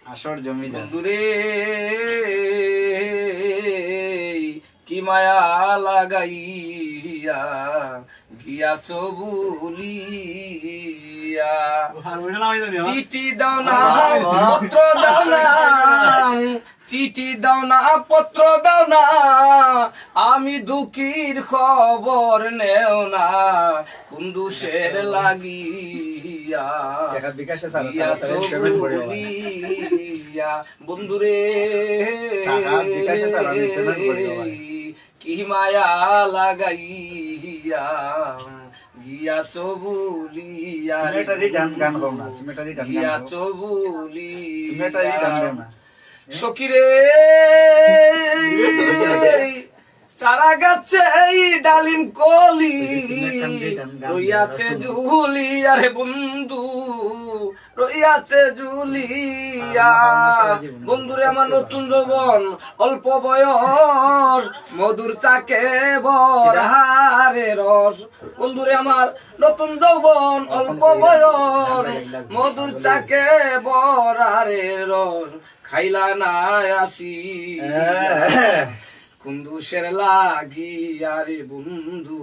আসর জমি বন্ধুরে কি মায়া লাগাইয়া গিয়াছ বুলিয়া চিঠি দাও না পত্র দাও না চিঠি দাও না পত্র দাও না আমি দুঃখীর খবর নেও না কুন্দুসের লাগিয়া গিয়াছ বুলিয়া বন্ধুরে কি মায়া লাগাইয়া গিয়াছ বুলিয়া গিয়াছ বুলিয়া সখীরে চারা গাছে ডালিম কলি রইয়াছে জুলিয়া রে বন্ধু রইয়াছে জুলিয়া বন্ধুরে আমার নতুন যৌবন অল্প বয়স মধুর চাকে বরহারে রস বন্ধুরে আমার নতুন যৌবন অল্প বয়স মধুর চাকে বরহারে রস খাইলা না আসি কুন্দুসের লাগিয়া রে বন্ধু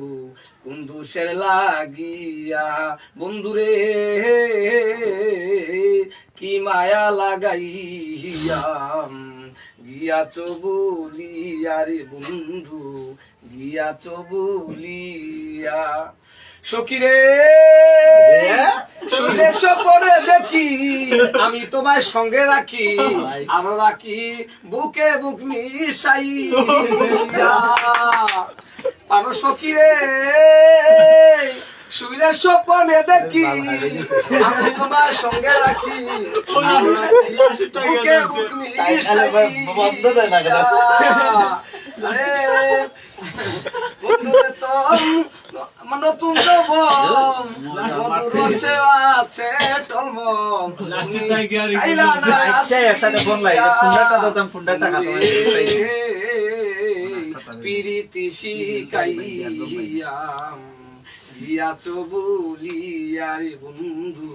কুন্দুসের লাগিয়া বন্ধুরে কি মায়া লাগাইয়া গিয়াছ বুলিয়া রে বন্ধু গিয়াছ বুলিয়া সখীরে শুনে সপনে দেখি আমি তোমার সঙ্গে রাখি আরো রাখি বুকে বুক মিশাইয়া পারো সখীরে শুনে সপনে দেখি আমি তোমার সঙ্গে রাখি বুকে বুক মিশাইয়া নতুন যৌবন রসে আছে টলমল পিরিতি শিখাইয়া গিয়াছ বলিয়া রে বন্ধু